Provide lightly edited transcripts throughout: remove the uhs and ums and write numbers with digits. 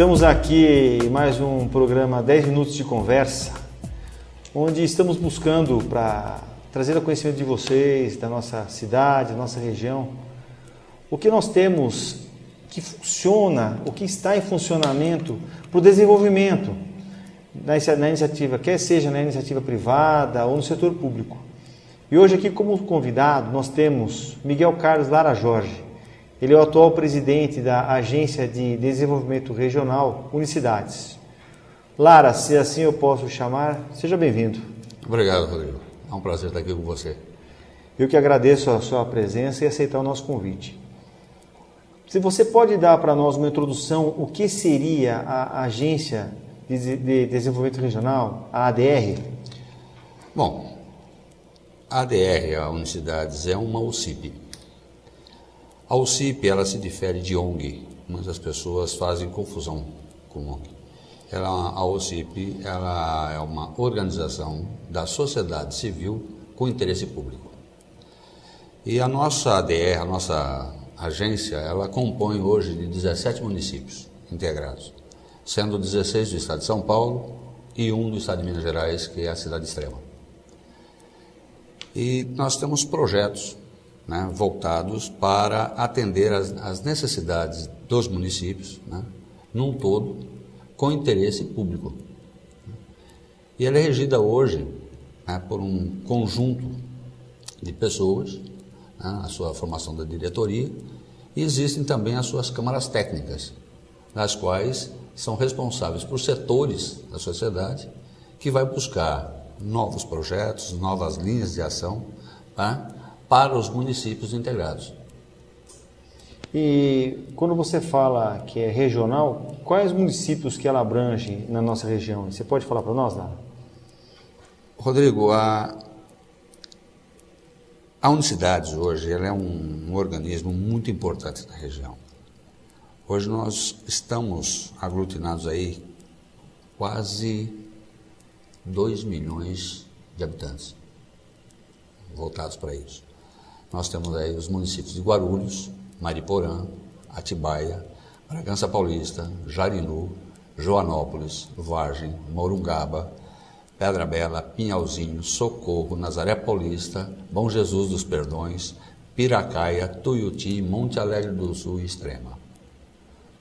Estamos aqui em mais um programa 10 Minutos de Conversa, onde estamos buscando para trazer ao conhecimento de vocês, da nossa cidade, da nossa região, o que nós temos que funciona, o que está em funcionamento para o desenvolvimento na iniciativa, quer seja na iniciativa privada ou no setor público. E hoje aqui como convidado nós temos Miguel Carlos Lara Jorge. Ele é o atual presidente da Agência de Desenvolvimento Regional Unicidades. Lara, se assim eu posso chamar, seja bem-vindo. Obrigado, Rodrigo. É um prazer estar aqui com você. Eu que agradeço a sua presença e aceitar o nosso convite. Se você pode dar para nós uma introdução, o que seria a Agência de Desenvolvimento Regional, a ADR? Bom, a ADR, a Unicidades, é uma OCIP. A OCIP, ela se difere de ONG. Muitas pessoas fazem confusão com ONG. A OCIP, ela é uma organização da sociedade civil com interesse público. E a nossa ADR, a nossa agência, ela compõe hoje de 17 municípios integrados, sendo 16 do estado de São Paulo e um do estado de Minas Gerais, que é a cidade extrema. E nós temos projetos, né, voltados para atender as necessidades dos municípios, né, num todo, com interesse público. E ela é regida hoje, né, por um conjunto de pessoas, né, a sua formação da diretoria, e existem também as suas câmaras técnicas, das quais são responsáveis por setores da sociedade que vai buscar novos projetos, novas linhas de ação, tá, para os municípios integrados. E quando você fala que é regional, quais municípios que ela abrange na nossa região? Você pode falar para nós, Lara? Rodrigo, a Unicidades hoje ela é um organismo muito importante na região. Hoje nós estamos aglutinados aí quase 2 milhões de habitantes voltados para isso. Nós temos aí os municípios de Guarulhos, Mariporã, Atibaia, Bragança Paulista, Jarinu, Joanópolis, Vargem, Morungaba, Pedra Bela, Pinhalzinho, Socorro, Nazaré Paulista, Bom Jesus dos Perdões, Piracaia, Tuiuti, Monte Alegre do Sul e Extrema.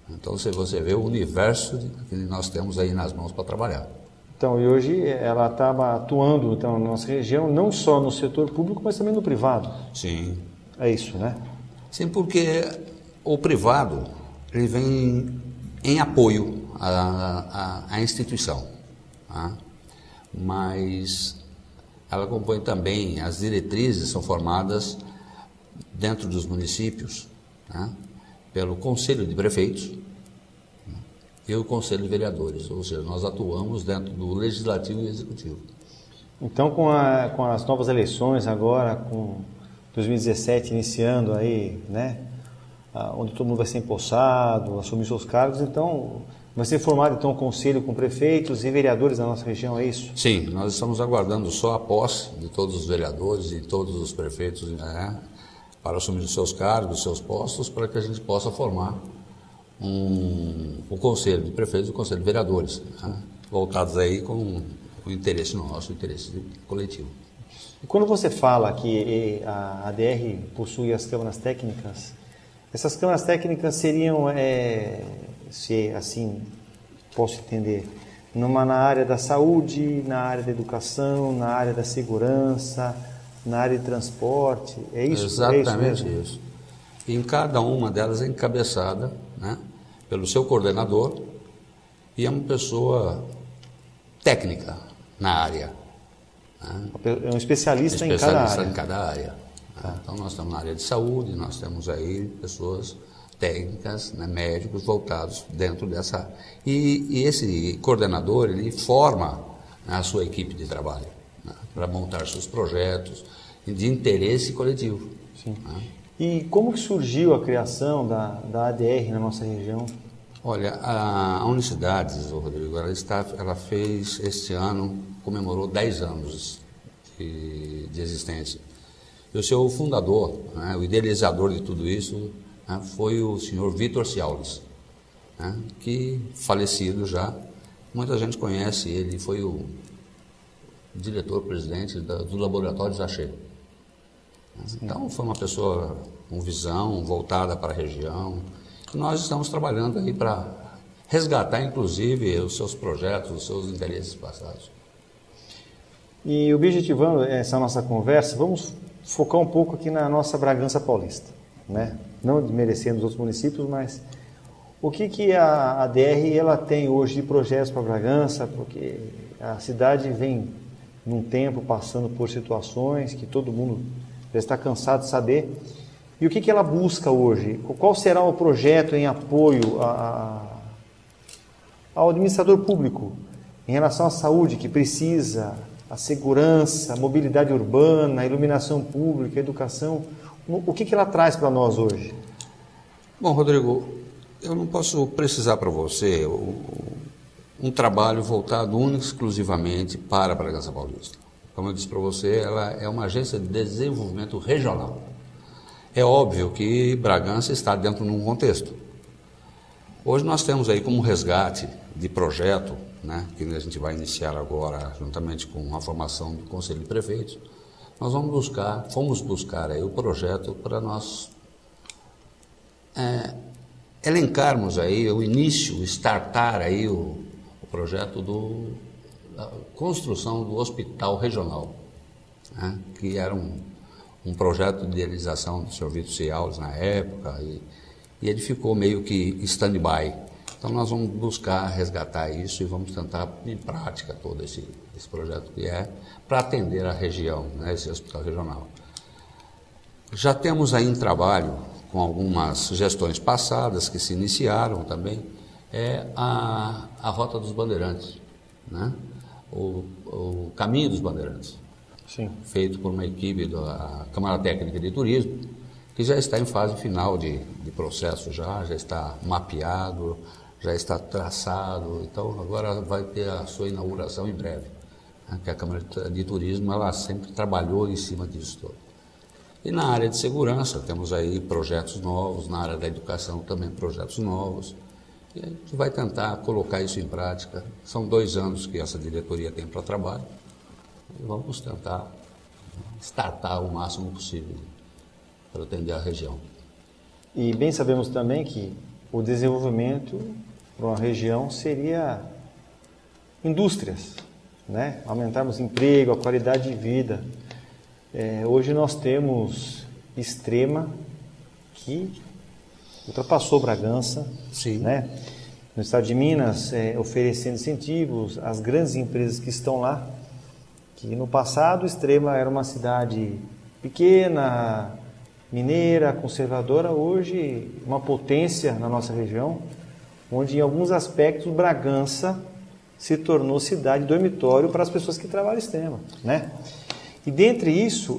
Então você vê o universo que nós temos aí nas mãos para trabalhar. Então, e hoje ela estava atuando então, na nossa região, não só no setor público, mas também no privado. Sim. É isso, né? Sim, porque o privado ele vem em apoio à instituição, tá? Mas ela compõe também, as diretrizes são formadas dentro dos municípios, tá, pelo Conselho de Prefeitos e o Conselho de Vereadores, ou seja, nós atuamos dentro do Legislativo e Executivo. Então, com as novas eleições agora, com 2017 iniciando aí, né, onde todo mundo vai ser empossado, assumir seus cargos, então vai ser formado então um conselho com prefeitos e vereadores da nossa região, é isso? Sim, nós estamos aguardando só a posse de todos os vereadores e todos os prefeitos, né, para assumir os seus cargos, os seus postos, para que a gente possa formar o conselho de prefeitos e o conselho de vereadores, né, voltados aí com o interesse nosso, o interesse coletivo. E quando você fala que a ADR possui as câmaras técnicas, essas câmaras técnicas seriam, se assim posso entender, na área da saúde, na área da educação, na área da segurança, na área de transporte, é isso? Exatamente isso. E em cada uma delas é encabeçada, né, pelo seu coordenador e é uma pessoa técnica na área. Né? É um especialista em cada área. Tá. Então nós estamos na área de saúde, nós temos aí pessoas técnicas, né, médicos voltados dentro dessa... E esse coordenador, ele forma, né, a sua equipe de trabalho, né, para montar seus projetos de interesse coletivo. Sim. Né? E como que surgiu a criação da ADR na nossa região? Olha, a Unicidades, Rodrigo, ela fez, este ano, comemorou 10 anos de existência. E o seu fundador, né, o idealizador de tudo isso, né, foi o senhor Vitor Ciaulis, né, que, falecido já, muita gente conhece ele, foi o diretor-presidente do Laboratório Zaché. Então, foi uma pessoa com visão voltada para a região. Nós estamos trabalhando aí para resgatar, inclusive, os seus projetos, os seus interesses passados. E objetivando essa nossa conversa, vamos focar um pouco aqui na nossa Bragança Paulista, né? Não desmerecendo os outros municípios, mas O que a ADR ela tem hoje de projetos para Bragança? Porque a cidade vem num tempo passando por situações que todo mundo já está cansado de saber. E o que ela busca hoje? Qual será o projeto em apoio ao administrador público em relação à saúde que precisa, a segurança, a mobilidade urbana, a iluminação pública, a educação? O que ela traz para nós hoje? Bom, Rodrigo, eu não posso precisar para você um trabalho voltado único e exclusivamente para Bragança Paulista. Como eu disse para você, ela é uma agência de desenvolvimento regional. É óbvio que Bragança está dentro de um contexto. Hoje nós temos aí como resgate de projeto, né, que a gente vai iniciar agora, juntamente com a formação do Conselho de Prefeitos, nós fomos buscar aí o projeto para nós elencarmos aí o início, startar aí o projeto da construção do hospital regional, né, que era um projeto de idealização do Sr. Vitor Cialis na época, e ele ficou meio que stand-by. Então nós vamos buscar resgatar isso e vamos tentar em prática todo esse projeto que é para atender a região, né, esse hospital regional. Já temos aí em trabalho, com algumas gestões passadas que se iniciaram também, a Rota dos Bandeirantes, né? O Caminho dos Bandeirantes. Sim. Feito por uma equipe da Câmara Técnica de Turismo, que já está em fase final de processo, já está mapeado, já está traçado, então agora vai ter a sua inauguração em breve, né? Que a Câmara de Turismo ela sempre trabalhou em cima disso todo. E na área de segurança temos aí projetos novos, na área da educação também projetos novos, e a gente vai tentar colocar isso em prática. São 2 anos que essa diretoria tem para trabalho, e vamos tentar startar o máximo possível para atender a região. E bem sabemos também que o desenvolvimento para uma região seria indústrias, né? Aumentarmos emprego, a qualidade de vida. Hoje nós temos Extrema, que ultrapassou Bragança, Sim. Né? No estado de Minas, oferecendo incentivos às grandes empresas que estão lá, que no passado Extrema era uma cidade pequena, mineira, conservadora, hoje uma potência na nossa região, onde em alguns aspectos Bragança se tornou cidade dormitório para as pessoas que trabalham em Extrema, né? E dentre isso,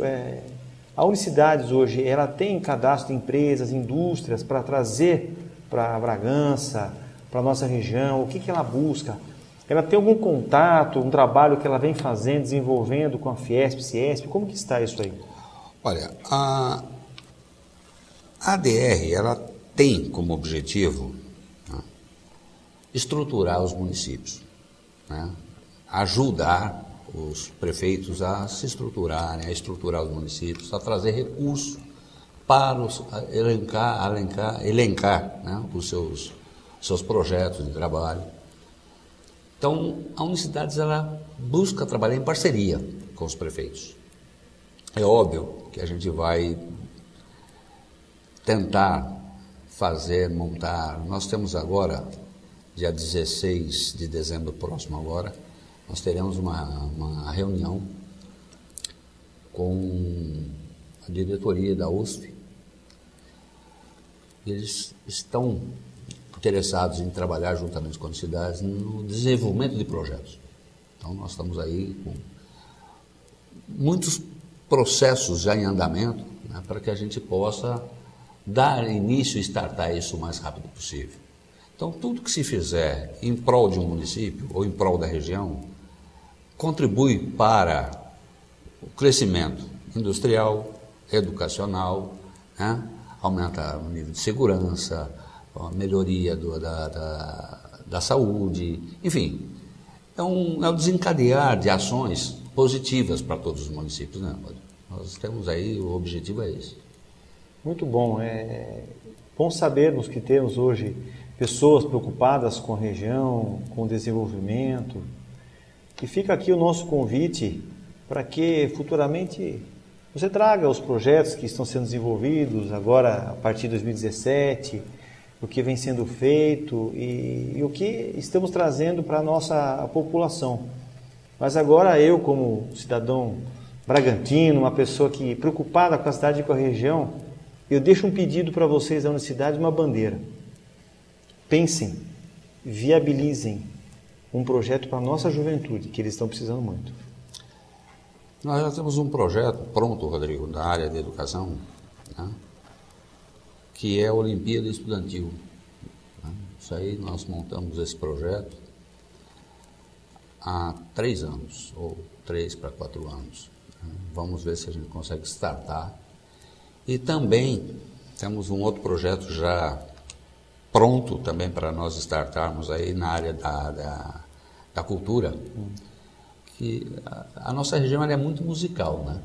a Unicidades hoje, ela tem cadastro de empresas, indústrias para trazer para Bragança, para a nossa região. O que ela busca? Ela tem algum contato, um trabalho que ela vem fazendo, desenvolvendo com a Fiesp, Ciesp? Como que está isso aí? Olha, a ADR, ela tem como objetivo, né, estruturar os municípios, né, ajudar os prefeitos a se estruturarem, a estruturar os municípios, a trazer recursos para elencar né, os seus projetos de trabalho. Então, a Unicidades ela busca trabalhar em parceria com os prefeitos. É óbvio que a gente vai tentar montar. Nós temos agora, dia 16 de dezembro próximo agora, nós teremos uma reunião com a diretoria da USP. Eles estão interessados em trabalhar juntamente com as cidades no desenvolvimento de projetos. Então, nós estamos aí com muitos processos já em andamento, né, para que a gente possa dar início e startar isso o mais rápido possível. Então, tudo que se fizer em prol de um município ou em prol da região contribui para o crescimento industrial, educacional, né? Aumenta o nível de segurança, a melhoria da saúde, enfim, é um desencadear de ações positivas para todos os municípios, né? Nós temos aí, o objetivo é esse. Muito bom, bom sabermos que temos hoje pessoas preocupadas com a região, com o desenvolvimento. E fica aqui o nosso convite para que futuramente você traga os projetos que estão sendo desenvolvidos agora a partir de 2017, o que vem sendo feito e o que estamos trazendo para a nossa população. Mas agora eu, como cidadão bragantino, uma pessoa que preocupada com a cidade e com a região, eu deixo um pedido para vocês da Unicidade, uma bandeira. Pensem, viabilizem um projeto para a nossa juventude, que eles estão precisando muito. Nós já temos um projeto pronto, Rodrigo, na área de educação, né? Que é a Olimpíada Estudantil. Né? Isso aí, nós montamos esse projeto há 3 anos, ou 3 para 4 anos. Né? Vamos ver se a gente consegue startar. E também temos um outro projeto já pronto também para nós startarmos aí na área da cultura, que a nossa região ela é muito musical, né?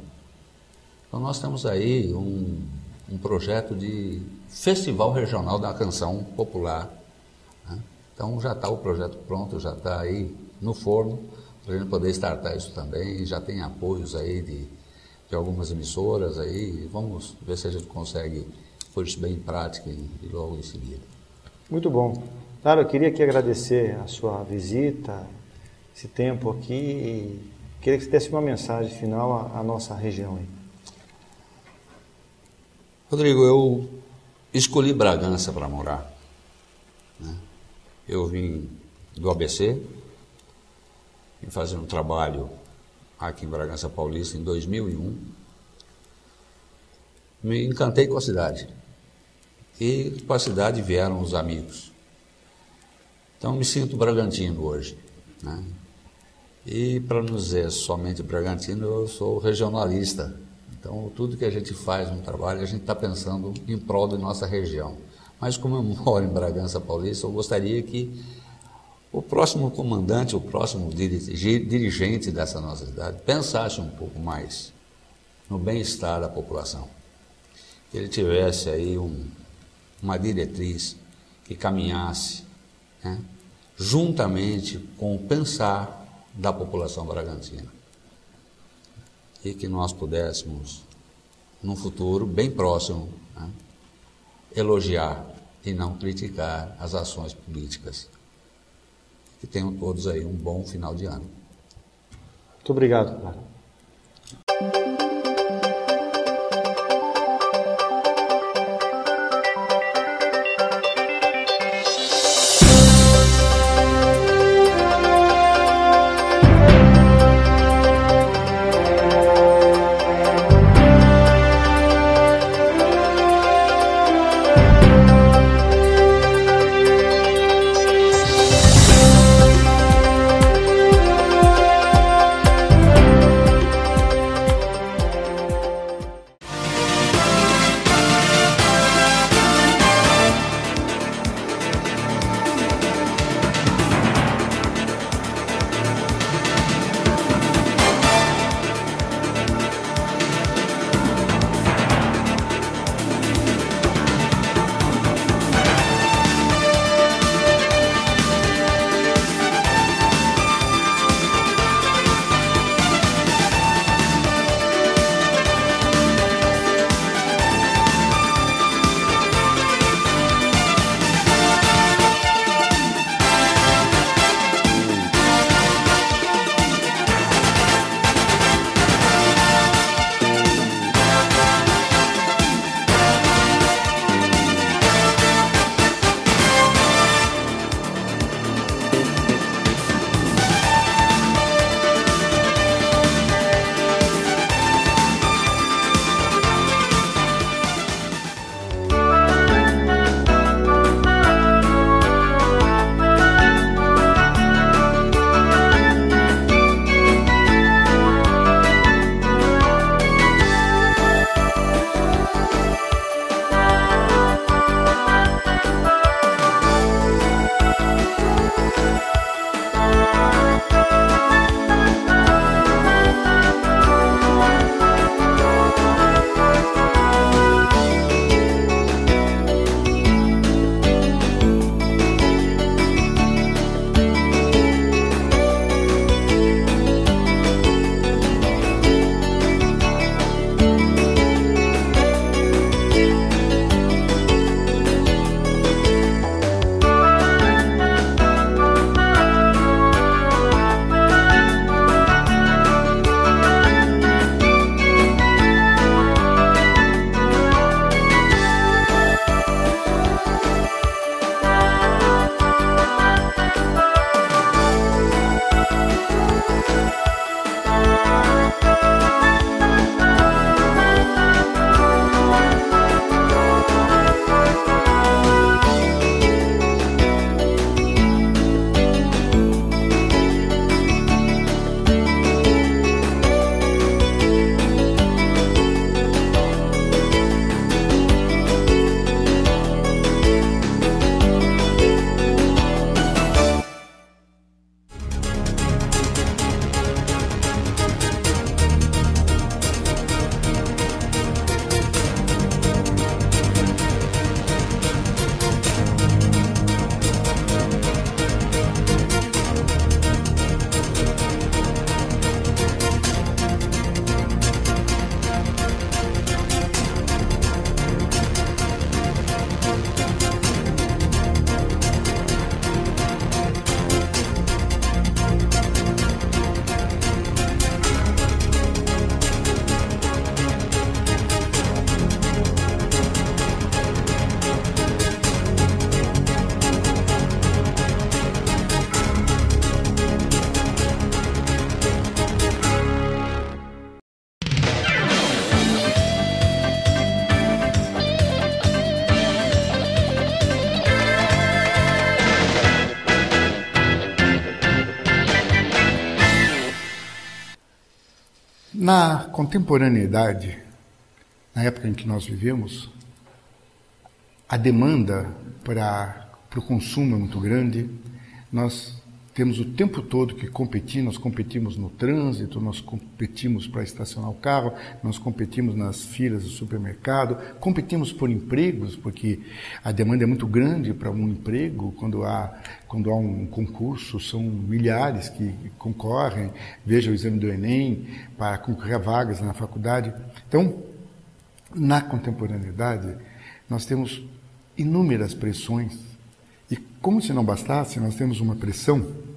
Então nós temos aí um projeto de Festival Regional da Canção Popular, né? Então já está o projeto pronto, já está aí no forno, para a gente poder startar isso também, já tem apoios aí de algumas emissoras aí, vamos ver se a gente consegue pôr isso bem em prática e logo em seguida. Muito bom. Claro, eu queria aqui agradecer a sua visita, esse tempo aqui, e queria que você desse uma mensagem final à nossa região aí. Rodrigo, eu escolhi Bragança para morar, né? Eu vim do ABC, vim fazer um trabalho aqui em Bragança Paulista em 2001, me encantei com a cidade, e com a cidade vieram os amigos. Então me sinto bragantino hoje, né? E para não dizer somente bragantino, eu sou regionalista. Então tudo que a gente faz no trabalho, a gente está pensando em prol da nossa região. Mas como eu moro em Bragança Paulista, eu gostaria que o próximo comandante, o próximo dirigente dessa nossa cidade, pensasse um pouco mais no bem-estar da população. Que ele tivesse aí uma diretriz que caminhasse, né, juntamente com o pensar da população bragantina. E que nós pudéssemos, num futuro bem próximo, né, elogiar e não criticar as ações políticas. Que tenham todos aí um bom final de ano. Muito obrigado, cara. Na contemporaneidade, na época em que nós vivemos, a demanda para o consumo é muito grande. Nós temos o tempo todo que competir, nós competimos no trânsito, nós competimos para estacionar o carro, nós competimos nas filas do supermercado, competimos por empregos, porque a demanda é muito grande para um emprego. Quando há um concurso, são milhares que concorrem, veja o exame do Enem, para concorrer a vagas na faculdade. Então, na contemporaneidade, nós temos inúmeras pressões. E como se não bastasse, nós temos uma pressão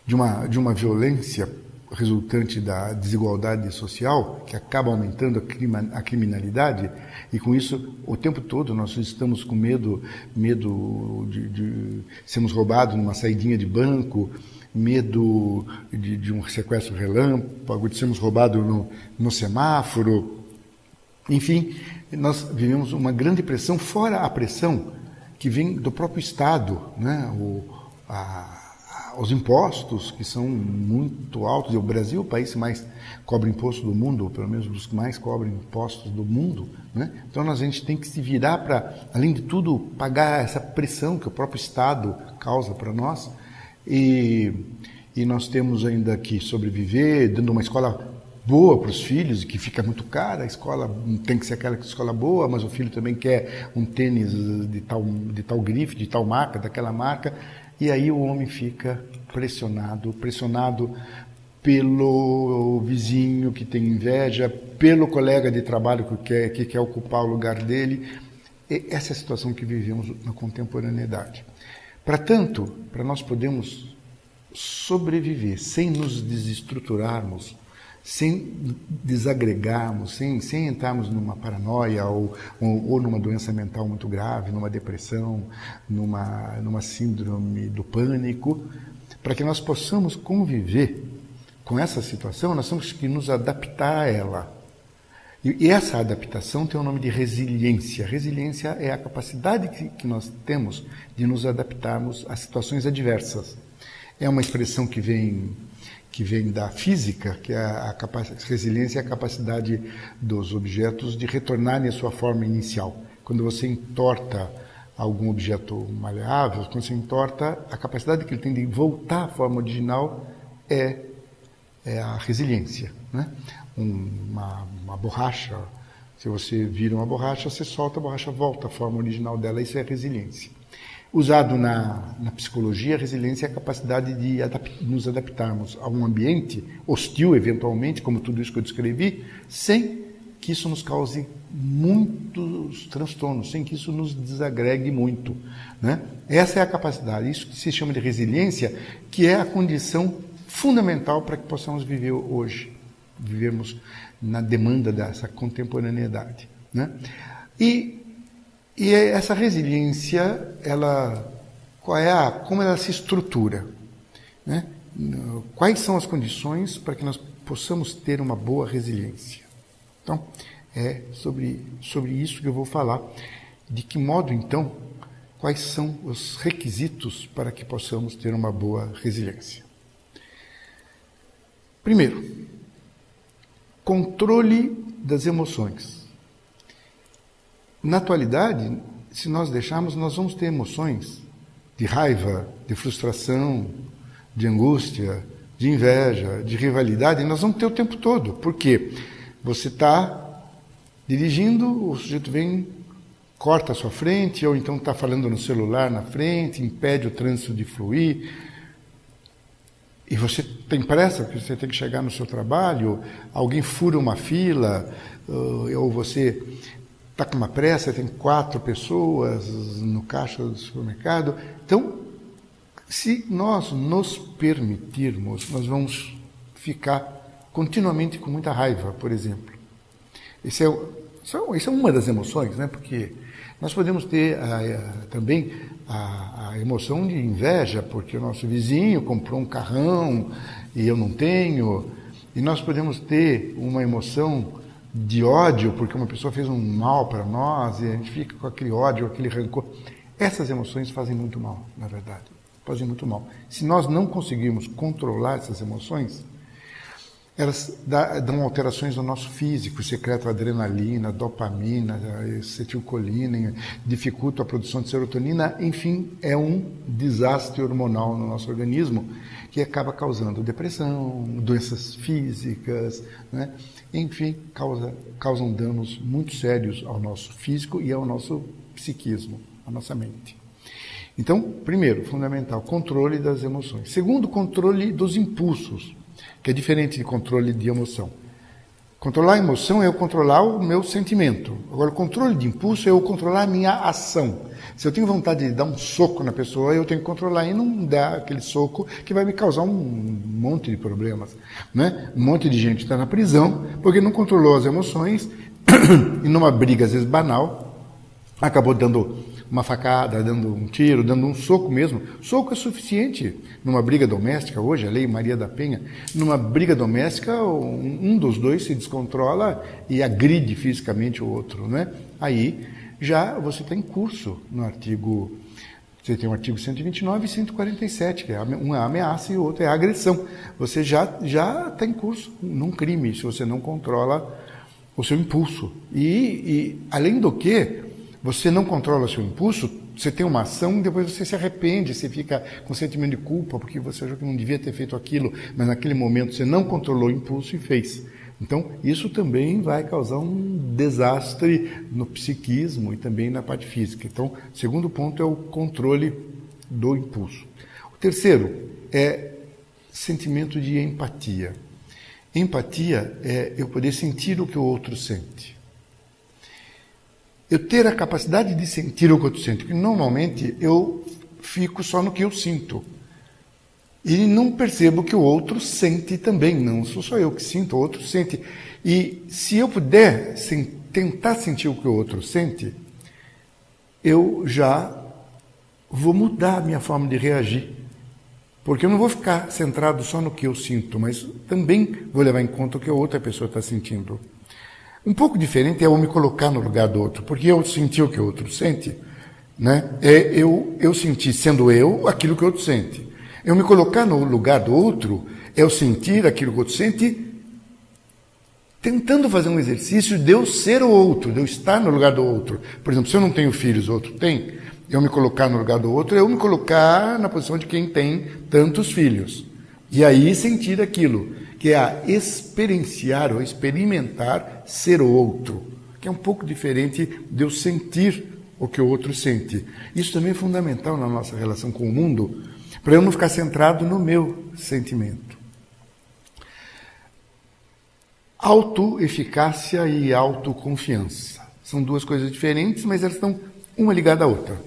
de uma violência resultante da desigualdade social, que acaba aumentando a criminalidade, e com isso, o tempo todo, nós estamos com medo de sermos roubados numa saidinha de banco, medo de um sequestro relâmpago, de sermos roubados no semáforo. Enfim, nós vivemos uma grande pressão, fora a pressão que vem do próprio Estado, né? Os impostos, que são muito altos. O Brasil é o país que mais cobra imposto do mundo, ou pelo menos dos que mais cobram impostos do mundo, né? Então a gente tem que se virar para, além de tudo, pagar essa pressão que o próprio Estado causa para nós. E nós temos ainda que sobreviver dando uma escola boa para os filhos, que fica muito cara. A escola tem que ser aquela escola boa, mas o filho também quer um tênis de tal grife, de tal marca, daquela marca. E aí o homem fica pressionado pelo vizinho que tem inveja, pelo colega de trabalho que quer ocupar o lugar dele. E essa é a situação que vivemos na contemporaneidade. Para nós podermos sobreviver sem nos desestruturarmos, sem desagregarmos, sem entrarmos numa paranoia ou numa doença mental muito grave, numa depressão, numa síndrome do pânico, para que nós possamos conviver com essa situação, nós temos que nos adaptar a ela. E essa adaptação tem o nome de resiliência. Resiliência é a capacidade que nós temos de nos adaptarmos a situações adversas. É uma expressão que vem da física, que é resiliência é a capacidade dos objetos de retornarem à sua forma inicial. Quando você entorta algum objeto maleável, quando você entorta, a capacidade que ele tem de voltar à forma original é a resiliência, né? Uma borracha, se você vira uma borracha, você solta a borracha, volta à forma original dela, isso é resiliência. Usado na psicologia, a resiliência é a capacidade de nos adaptarmos a um ambiente hostil, eventualmente, como tudo isso que eu descrevi, sem que isso nos cause muitos transtornos, sem que isso nos desagregue muito, né? Essa é a capacidade, isso que se chama de resiliência, que é a condição fundamental para que possamos viver hoje, vivermos na demanda dessa contemporaneidade, né? E essa resiliência, como ela se estrutura, né? Quais são as condições para que nós possamos ter uma boa resiliência? Então, é sobre isso que eu vou falar. De que modo, então, quais são os requisitos para que possamos ter uma boa resiliência? Primeiro, controle das emoções. Na atualidade, se nós deixarmos, nós vamos ter emoções de raiva, de frustração, de angústia, de inveja, de rivalidade, e nós vamos ter o tempo todo. Por quê? Você está dirigindo, o sujeito vem, corta a sua frente, ou então está falando no celular na frente, impede o trânsito de fluir, e você tem pressa, porque você tem que chegar no seu trabalho, alguém fura uma fila, ou você está com uma pressa, tem 4 pessoas no caixa do supermercado. Então, se nós nos permitirmos, nós vamos ficar continuamente com muita raiva, por exemplo. Isso é uma das emoções, né? Porque nós podemos ter também a emoção de inveja, porque o nosso vizinho comprou um carrão e eu não tenho. E nós podemos ter uma emoção de ódio, porque uma pessoa fez um mal para nós e a gente fica com aquele ódio, aquele rancor. Essas emoções fazem muito mal, na verdade. Fazem muito mal. Se nós não conseguirmos controlar essas emoções, elas dão alterações no nosso físico, secretam adrenalina, dopamina, acetilcolina, dificultam a produção de serotonina, enfim, é um desastre hormonal no nosso organismo que acaba causando depressão, doenças físicas, né? Enfim, causam danos muito sérios ao nosso físico e ao nosso psiquismo, à nossa mente. Então, primeiro, fundamental, controle das emoções. Segundo, controle dos impulsos, que é diferente de controle de emoção. Controlar a emoção é eu controlar o meu sentimento. Agora, o controle de impulso é eu controlar a minha ação. Se eu tenho vontade de dar um soco na pessoa, eu tenho que controlar e não dar aquele soco que vai me causar um monte de problemas, né? Um monte de gente está na prisão porque não controlou as emoções e numa briga, às vezes banal, acabou dando uma facada, dando um tiro, dando um soco mesmo. Soco é suficiente numa briga doméstica. Hoje, a lei Maria da Penha, numa briga doméstica, um dos dois se descontrola e agride fisicamente o outro, né? Aí já você está em curso no artigo. Você tem o artigo 129 e 147, que um é a ameaça e o outro é a agressão. Você já está em curso num crime, se você não controla o seu impulso. E além do que, você não controla o seu impulso, você tem uma ação, depois você se arrepende, você fica com sentimento de culpa, porque você achou que não devia ter feito aquilo, mas naquele momento você não controlou o impulso e fez. Então, isso também vai causar um desastre no psiquismo e também na parte física. Então, o segundo ponto é o controle do impulso. O terceiro é sentimento de empatia. Empatia é eu poder sentir o que o outro sente. Eu ter a capacidade de sentir o que o outro sente, porque normalmente eu fico só no que eu sinto. E não percebo que o outro sente também, não sou só eu que sinto, o outro sente. E se eu puder tentar sentir o que o outro sente, eu já vou mudar a minha forma de reagir. Porque eu não vou ficar centrado só no que eu sinto, mas também vou levar em conta o que a outra pessoa está sentindo. Um pouco diferente é eu me colocar no lugar do outro, porque eu senti o que o outro sente, né? Eu senti, sendo eu, aquilo que o outro sente. Eu me colocar no lugar do outro é eu sentir aquilo que o outro sente, tentando fazer um exercício de eu ser o outro, de eu estar no lugar do outro. Por exemplo, se eu não tenho filhos, o outro tem, eu me colocar no lugar do outro, eu me colocar na posição de quem tem tantos filhos. E aí sentir aquilo, que é a experienciar ou experimentar ser o outro, que é um pouco diferente de eu sentir o que o outro sente. Isso também é fundamental na nossa relação com o mundo, para eu não ficar centrado no meu sentimento. Autoeficácia e autoconfiança. São duas coisas diferentes, mas elas estão uma ligada à outra.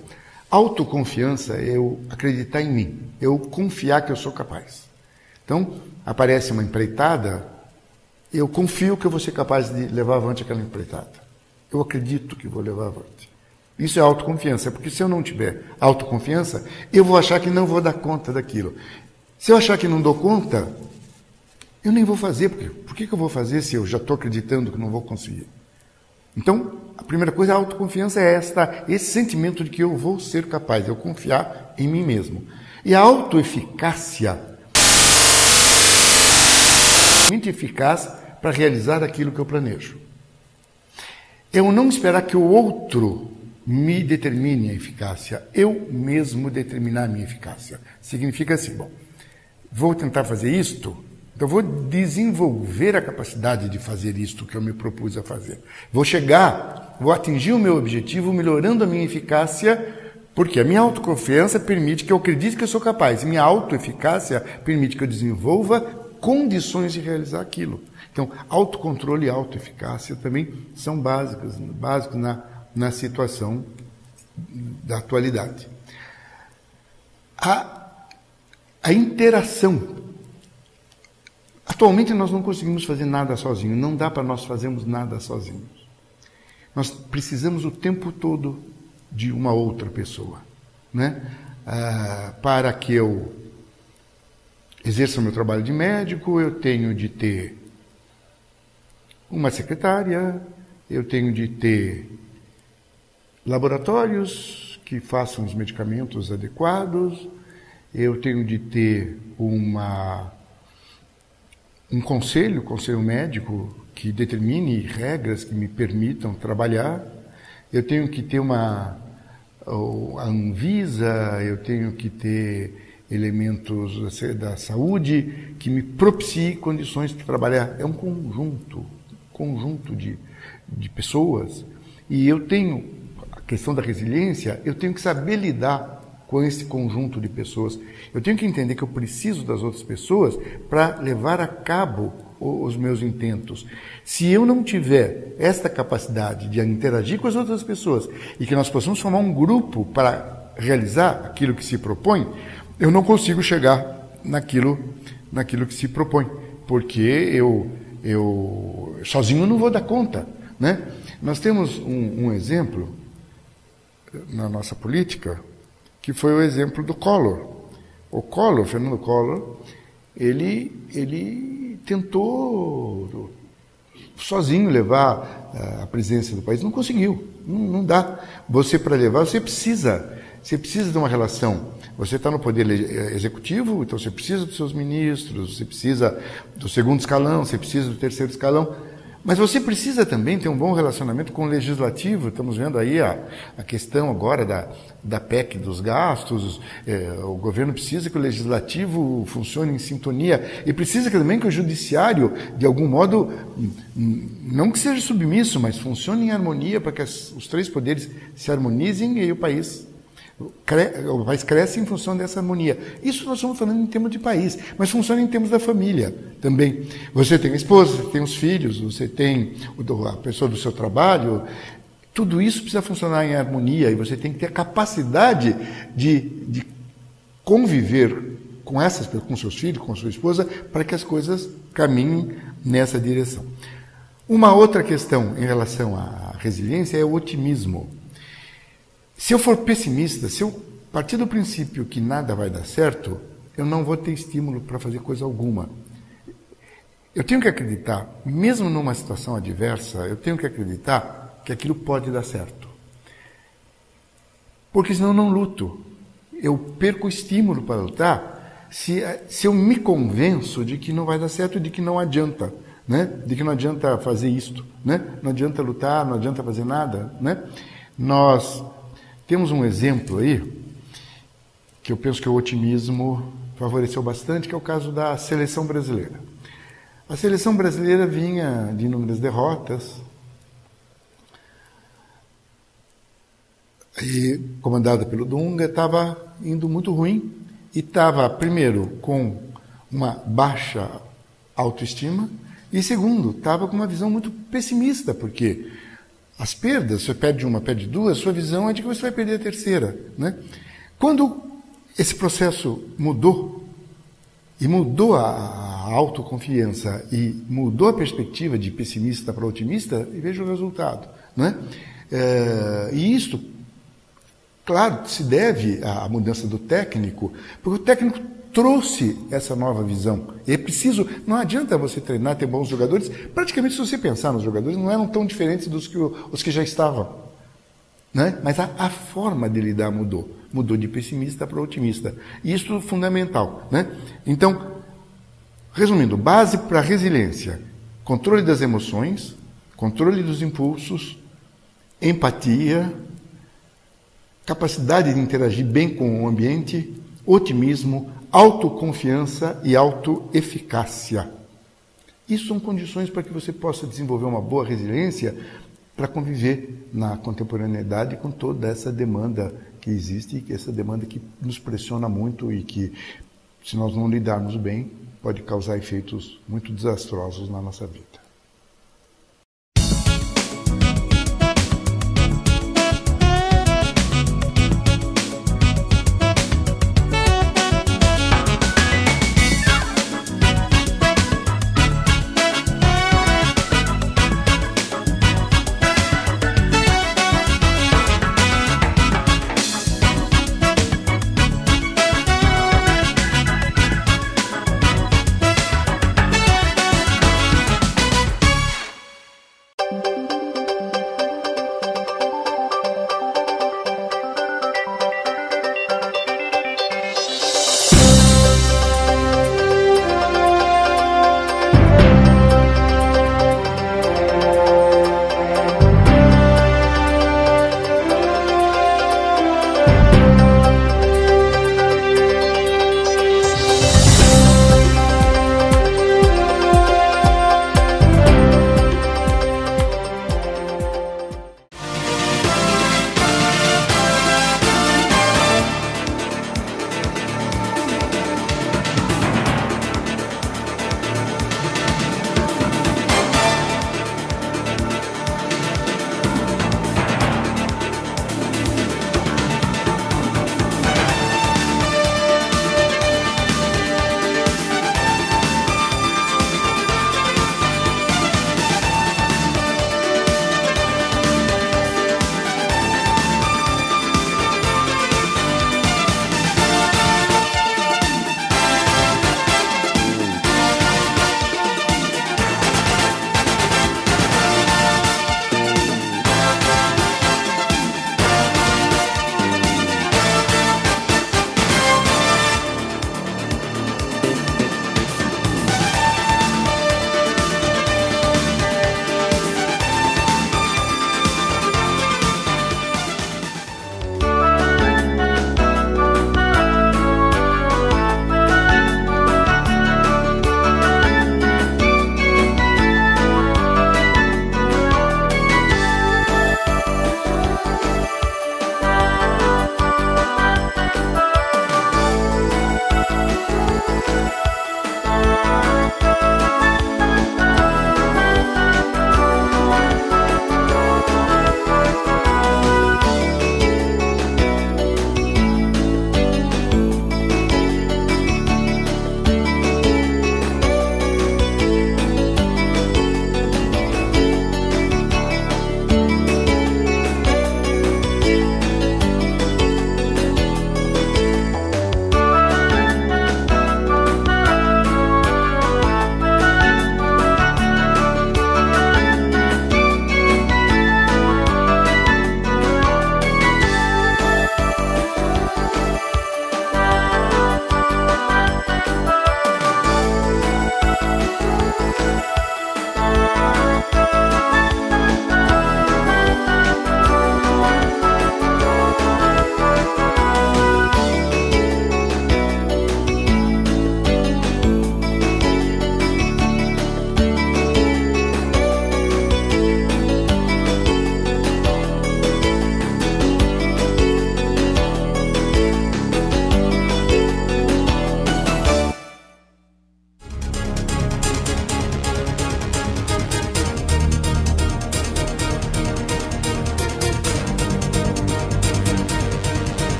Autoconfiança é eu acreditar em mim, eu confiar que eu sou capaz. Então, aparece uma empreitada, eu confio que eu vou ser capaz de levar avante aquela empreitada. Eu acredito que vou levar avante. Isso é autoconfiança, porque se eu não tiver autoconfiança, eu vou achar que não vou dar conta daquilo. Se eu achar que não dou conta, eu nem vou fazer. Por que eu vou fazer se eu já estou acreditando que não vou conseguir? Então, a primeira coisa, a autoconfiança é esse sentimento de que eu vou ser capaz, eu confiar em mim mesmo. E a autoeficácia muito eficaz para realizar aquilo que eu planejo. Eu não esperar que o outro me determine a eficácia, eu mesmo determinar a minha eficácia. Significa assim, bom, vou tentar fazer isto, então vou desenvolver a capacidade de fazer isto que eu me propus a fazer. Vou atingir o meu objetivo melhorando a minha eficácia, porque a minha autoconfiança permite que eu acredite que eu sou capaz, e minha autoeficácia permite que eu desenvolva condições de realizar aquilo. Então, autocontrole e autoeficácia também são básicos na situação da atualidade. A interação. Atualmente nós não conseguimos fazer nada sozinhos, não dá para nós fazermos nada sozinhos. Nós precisamos o tempo todo de uma outra pessoa, né? Para que eu exerça o meu trabalho de médico, eu tenho de ter uma secretária, eu tenho de ter laboratórios que façam os medicamentos adequados, eu tenho de ter um conselho médico que determine regras que me permitam trabalhar, eu tenho que ter a Anvisa, eu tenho que ter elementos da saúde que me propiciem condições para trabalhar. É um conjunto de pessoas, e eu tenho a questão da resiliência, eu tenho que saber lidar com esse conjunto de pessoas. Eu tenho que entender que eu preciso das outras pessoas para levar a cabo os meus intentos. Se eu não tiver esta capacidade de interagir com as outras pessoas e que nós possamos formar um grupo para realizar aquilo que se propõe, eu não consigo chegar naquilo que se propõe, porque eu sozinho não vou dar conta, né? Nós temos um exemplo na nossa política, que foi o exemplo do Collor. O Fernando Collor, ele tentou sozinho levar a presidência do país, não conseguiu, não dá. Você, para levar, você precisa de uma relação. Você está no poder executivo, então você precisa dos seus ministros, você precisa do segundo escalão, você precisa do terceiro escalão, mas você precisa também ter um bom relacionamento com o legislativo. Estamos vendo aí a questão agora da PEC dos gastos. O governo precisa que o legislativo funcione em sintonia e precisa também que o judiciário, de algum modo, não que seja submisso, mas funcione em harmonia para que os três poderes se harmonizem e o país cresce em função dessa harmonia. Isso nós estamos falando em termos de país, mas funciona em termos da família também. Você tem a esposa, você tem os filhos, você tem a pessoa do seu trabalho. Tudo isso precisa funcionar em harmonia e você tem que ter a capacidade de conviver com seus filhos, com a sua esposa, para que as coisas caminhem nessa direção. Uma outra questão em relação à resiliência é o otimismo. Se eu for pessimista, se eu partir do princípio que nada vai dar certo, eu não vou ter estímulo para fazer coisa alguma. Eu tenho que acreditar, mesmo numa situação adversa, eu tenho que acreditar que aquilo pode dar certo. Porque senão eu não luto. Eu perco o estímulo para lutar se eu me convenço de que não vai dar certo, de que não adianta, né? De que não adianta fazer isto, né? Não adianta lutar, não adianta fazer nada, né? Nós temos um exemplo aí, que eu penso que o otimismo favoreceu bastante, que é o caso da seleção brasileira. A seleção brasileira vinha de inúmeras derrotas, e, comandada pelo Dunga, estava indo muito ruim, e estava, primeiro, com uma baixa autoestima, e segundo, estava com uma visão muito pessimista, porque as perdas, você perde uma, perde duas, sua visão é de que você vai perder a terceira, né? Quando esse processo mudou, e mudou a autoconfiança, e mudou a perspectiva de pessimista para otimista, e veja o resultado, né? E isto, claro, se deve à mudança do técnico, porque o técnico trouxe essa nova visão. E é preciso, não adianta você treinar, ter bons jogadores. Praticamente, se você pensar nos jogadores, não eram tão diferentes dos que os que já estavam, né? Mas a forma de lidar mudou. Mudou de pessimista para otimista. E isso é fundamental, né? Então, resumindo, base para a resiliência: controle das emoções, controle dos impulsos, empatia, capacidade de interagir bem com o ambiente, otimismo, autoconfiança e autoeficácia. Isso são condições para que você possa desenvolver uma boa resiliência para conviver na contemporaneidade com toda essa demanda que existe, e essa demanda que nos pressiona muito e que, se nós não lidarmos bem, pode causar efeitos muito desastrosos na nossa vida.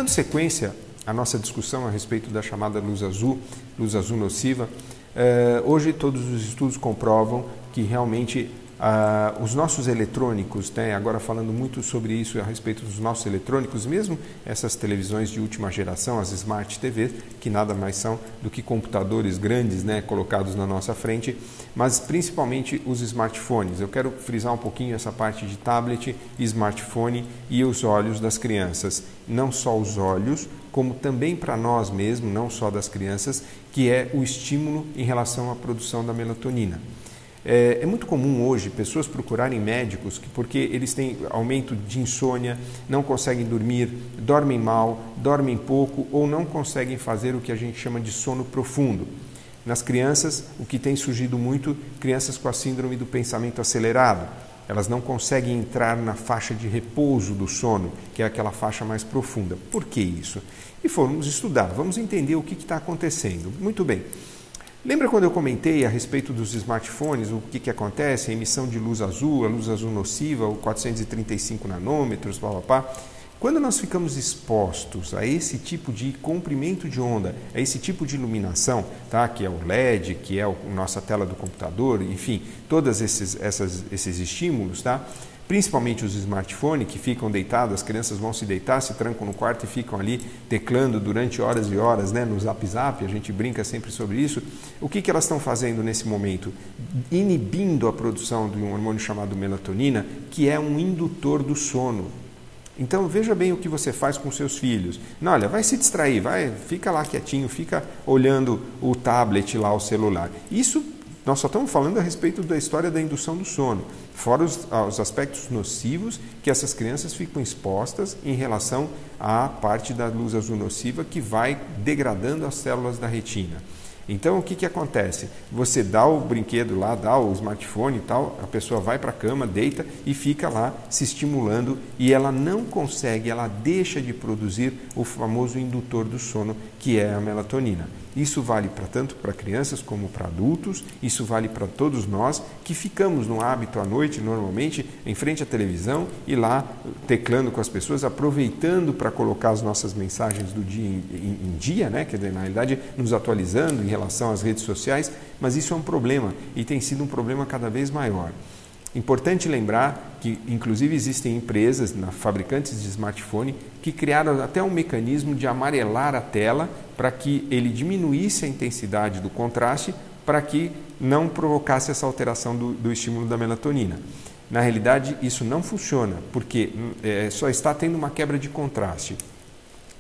dando sequência à nossa discussão a respeito da chamada luz azul nociva, hoje todos os estudos comprovam que realmente os nossos eletrônicos, né, agora falando muito sobre isso a respeito dos nossos eletrônicos, mesmo essas televisões de última geração, as Smart TVs, que nada mais são do que computadores grandes, né, colocados na nossa frente, mas principalmente os smartphones. Eu quero frisar um pouquinho essa parte de tablet, smartphone e os olhos das crianças. Não só os olhos, como também para nós mesmos, não só das crianças, que é o estímulo em relação à produção da melatonina. É muito comum hoje pessoas procurarem médicos porque eles têm aumento de insônia, não conseguem dormir, dormem mal, dormem pouco ou não conseguem fazer o que a gente chama de sono profundo. Nas crianças, o que tem surgido muito, crianças com a síndrome do pensamento acelerado. Elas não conseguem entrar na faixa de repouso do sono, que é aquela faixa mais profunda. Por que isso? E fomos estudar, vamos entender o que está acontecendo. Muito bem. Lembra quando eu comentei a respeito dos smartphones, o que acontece, a emissão de luz azul, a luz azul nociva, o 435 nanômetros, papapá. Quando nós ficamos expostos a esse tipo de comprimento de onda, a esse tipo de iluminação, tá? Que é o LED, que é a nossa tela do computador, enfim, todos esses estímulos, tá? Principalmente os smartphones que ficam deitados, as crianças vão se deitar, se trancam no quarto e ficam ali teclando durante horas e horas, né, no Zap Zap, a gente brinca sempre sobre isso. O que elas estão fazendo nesse momento? Inibindo a produção de um hormônio chamado melatonina, que é um indutor do sono. Então veja bem o que você faz com seus filhos. Não, olha, vai se distrair, fica lá quietinho, fica olhando o tablet lá, o celular. Isso nós só estamos falando a respeito da história da indução do sono, fora os aspectos nocivos que essas crianças ficam expostas em relação à parte da luz azul nociva que vai degradando as células da retina. Então, o que acontece? Você dá o brinquedo lá, dá o smartphone e tal, a pessoa vai para a cama, deita e fica lá se estimulando e ela não consegue, ela deixa de produzir o famoso indutor do sono, que é a melatonina. Isso vale tanto para crianças como para adultos, isso vale para todos nós que ficamos no hábito à noite, normalmente, em frente à televisão e lá teclando com as pessoas, aproveitando para colocar as nossas mensagens do dia em dia, né? Quer dizer, na realidade, nos atualizando em relação às redes sociais, mas isso é um problema e tem sido um problema cada vez maior. Importante lembrar que, inclusive, existem empresas, fabricantes de smartphone, que criaram até um mecanismo de amarelar a tela para que ele diminuísse a intensidade do contraste para que não provocasse essa alteração do estímulo da melatonina. Na realidade, isso não funciona, porque só está tendo uma quebra de contraste.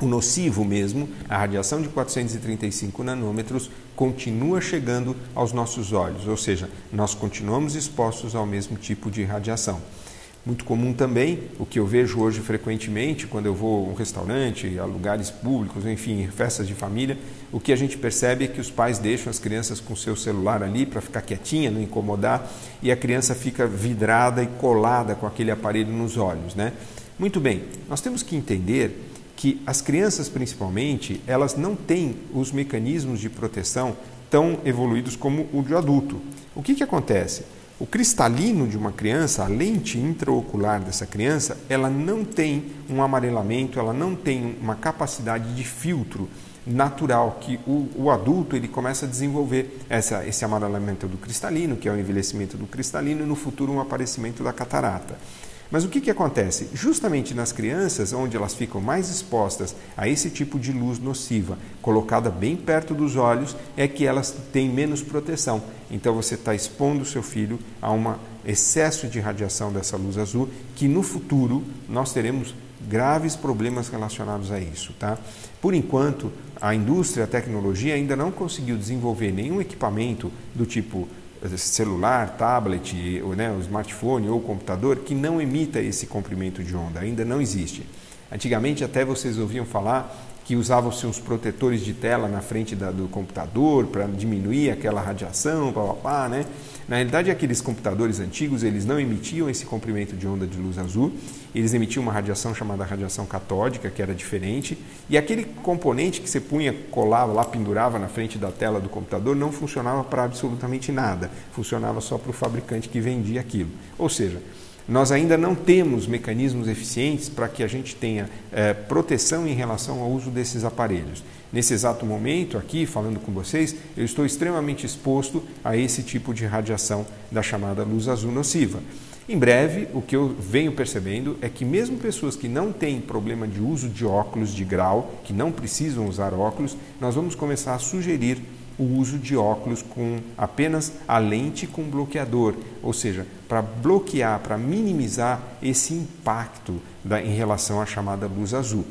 O nocivo mesmo, a radiação de 435 nanômetros, continua chegando aos nossos olhos, ou seja, nós continuamos expostos ao mesmo tipo de radiação. Muito comum também, o que eu vejo hoje frequentemente, quando eu vou a um restaurante, a lugares públicos, enfim, festas de família, o que a gente percebe é que os pais deixam as crianças com o seu celular ali para ficar quietinha, não incomodar, e a criança fica vidrada e colada com aquele aparelho nos olhos, né? Muito bem, nós temos que entender que as crianças, principalmente, elas não têm os mecanismos de proteção tão evoluídos como o de adulto. O que acontece? O cristalino de uma criança, a lente intraocular dessa criança, ela não tem um amarelamento, ela não tem uma capacidade de filtro natural que o adulto ele começa a desenvolver esse amarelamento do cristalino, que é o envelhecimento do cristalino e no futuro um aparecimento da catarata. Mas o que acontece? Justamente nas crianças, onde elas ficam mais expostas a esse tipo de luz nociva, colocada bem perto dos olhos, é que elas têm menos proteção. Então você está expondo o seu filho a um excesso de radiação dessa luz azul, que no futuro nós teremos graves problemas relacionados a isso, tá? Por enquanto, a indústria, a tecnologia ainda não conseguiu desenvolver nenhum equipamento do tipo celular, tablet, né, o smartphone ou computador que não emita esse comprimento de onda, ainda não existe. Antigamente até vocês ouviam falar que usavam-se uns protetores de tela na frente do computador para diminuir aquela radiação, né? Na realidade, aqueles computadores antigos, eles não emitiam esse comprimento de onda de luz azul, eles emitiam uma radiação chamada radiação catódica, que era diferente, e aquele componente que você punha, colava lá, pendurava na frente da tela do computador, não funcionava para absolutamente nada, funcionava só para o fabricante que vendia aquilo. Ou seja, Nós ainda não temos mecanismos eficientes para que a gente tenha proteção em relação ao uso desses aparelhos. Nesse exato momento, aqui, falando com vocês, eu estou extremamente exposto a esse tipo de radiação da chamada luz azul nociva. Em breve, o que eu venho percebendo é que mesmo pessoas que não têm problema de uso de óculos de grau, que não precisam usar óculos, nós vamos começar a sugerir o uso de óculos com apenas a lente com bloqueador, ou seja, para bloquear, para minimizar esse impacto em relação à chamada luz azul.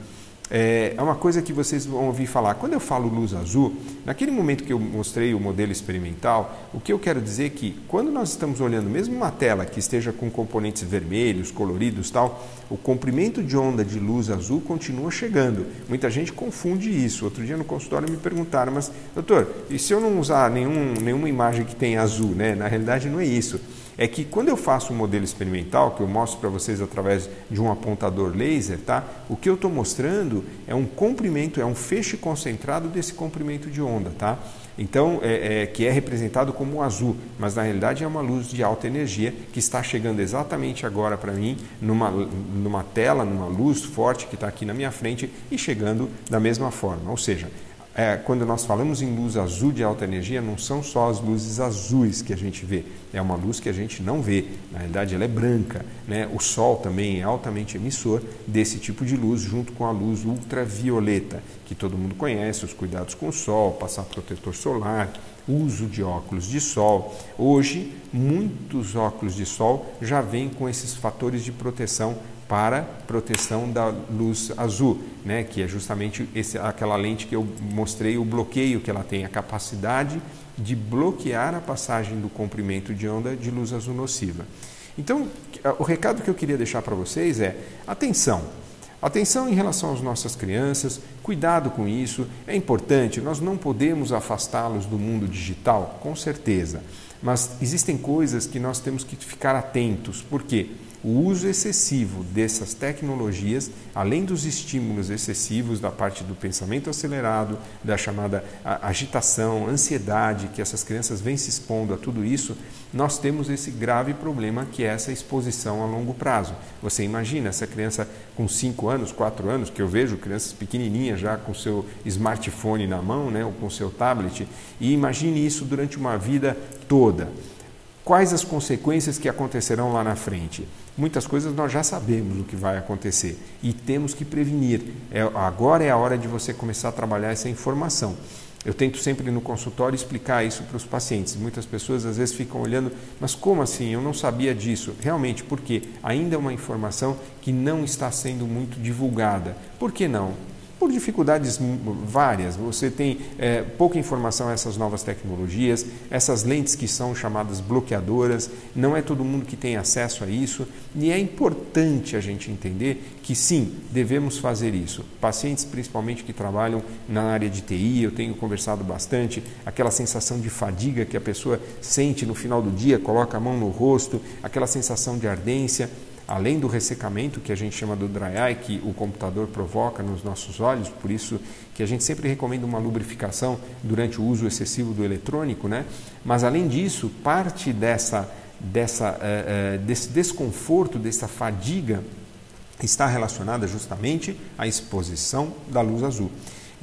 É uma coisa que vocês vão ouvir falar. Quando eu falo luz azul, naquele momento que eu mostrei o modelo experimental, o que eu quero dizer é que quando nós estamos olhando mesmo uma tela que esteja com componentes vermelhos, coloridos tal, o comprimento de onda de luz azul continua chegando. Muita gente confunde isso. Outro dia no consultório me perguntaram, mas doutor, e se eu não usar nenhuma imagem que tenha azul, né? Na realidade não é isso. É que quando eu faço um modelo experimental, que eu mostro para vocês através de um apontador laser, tá? O que eu estou mostrando é um comprimento, é um feixe concentrado desse comprimento de onda, tá? Então, que é representado como um azul, mas na realidade é uma luz de alta energia que está chegando exatamente agora para mim, numa tela, numa luz forte que está aqui na minha frente e chegando da mesma forma, ou seja, quando nós falamos em luz azul de alta energia, não são só as luzes azuis que a gente vê, é uma luz que a gente não vê, na realidade ela é branca, né? O Sol também é altamente emissor desse tipo de luz, junto com a luz ultravioleta, que todo mundo conhece, os cuidados com o Sol, passar protetor solar, uso de óculos de sol. Hoje, muitos óculos de sol já vêm com esses fatores de proteção para proteção da luz azul, né? Que é justamente aquela lente que eu mostrei, o bloqueio que ela tem, a capacidade de bloquear a passagem do comprimento de onda de luz azul nociva. Então, o recado que eu queria deixar para vocês é atenção. Atenção em relação às nossas crianças, cuidado com isso, é importante, nós não podemos afastá-los do mundo digital, com certeza, mas existem coisas que nós temos que ficar atentos, por quê? O uso excessivo dessas tecnologias, além dos estímulos excessivos da parte do pensamento acelerado, da chamada agitação, ansiedade, que essas crianças vêm se expondo a tudo isso, nós temos esse grave problema que é essa exposição a longo prazo. Você imagina essa criança com 5 anos, 4 anos, que eu vejo crianças pequenininhas já com seu smartphone na mão, né, ou com seu tablet, e imagine isso durante uma vida toda. Quais as consequências que acontecerão lá na frente? Muitas coisas nós já sabemos o que vai acontecer e temos que prevenir. Agora é a hora de você começar a trabalhar essa informação. Eu tento sempre no consultório explicar isso para os pacientes. Muitas pessoas às vezes ficam olhando, mas como assim? Eu não sabia disso. Realmente, porque ainda é uma informação que não está sendo muito divulgada. Por que não? Por dificuldades várias, você tem pouca informação a essas novas tecnologias, essas lentes que são chamadas bloqueadoras, não é todo mundo que tem acesso a isso, e é importante a gente entender que sim, devemos fazer isso. Pacientes principalmente que trabalham na área de TI, eu tenho conversado bastante, aquela sensação de fadiga que a pessoa sente no final do dia, coloca a mão no rosto, aquela sensação de ardência, além do ressecamento que a gente chama do dry eye, que o computador provoca nos nossos olhos, por isso que a gente sempre recomenda uma lubrificação durante o uso excessivo do eletrônico, né? Mas além disso, parte desse desconforto, dessa fadiga, está relacionada justamente à exposição da luz azul.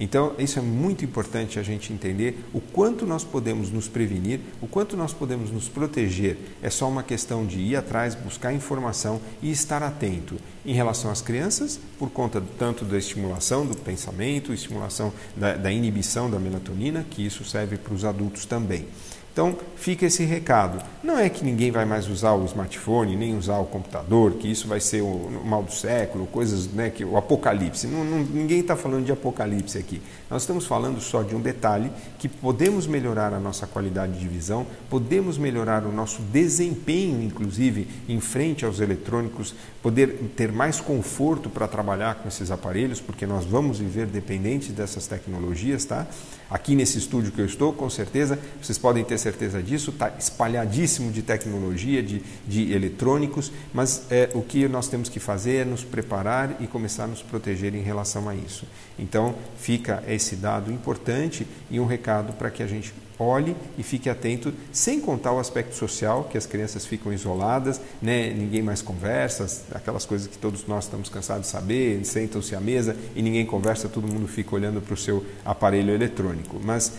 Então, isso é muito importante a gente entender o quanto nós podemos nos prevenir, o quanto nós podemos nos proteger. É só uma questão de ir atrás, buscar informação e estar atento. Em relação às crianças, por conta tanto da estimulação do pensamento, estimulação da inibição da melatonina, que isso serve para os adultos também. Então, fica esse recado. Não é que ninguém vai mais usar o smartphone, nem usar o computador, que isso vai ser o mal do século, coisas, né, o apocalipse. Ninguém está falando de apocalipse aqui. Nós estamos falando só de um detalhe, que podemos melhorar a nossa qualidade de visão, podemos melhorar o nosso desempenho, inclusive, em frente aos eletrônicos, poder ter mais conforto para trabalhar com esses aparelhos, porque nós vamos viver dependentes dessas tecnologias, tá? Aqui nesse estúdio que eu estou, com certeza, vocês podem ter certeza disso, está espalhadíssimo de tecnologia, de eletrônicos, mas o que nós temos que fazer é nos preparar e começar a nos proteger em relação a isso. Então, fica esse dado importante e um recado para que a gente olhe e fique atento, sem contar o aspecto social, que as crianças ficam isoladas, né? Ninguém mais conversa, aquelas coisas que todos nós estamos cansados de saber, sentam-se à mesa e ninguém conversa, todo mundo fica olhando para o seu aparelho eletrônico. Mas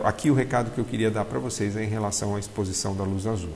aqui o recado que eu queria dar para vocês é em relação à exposição da luz azul.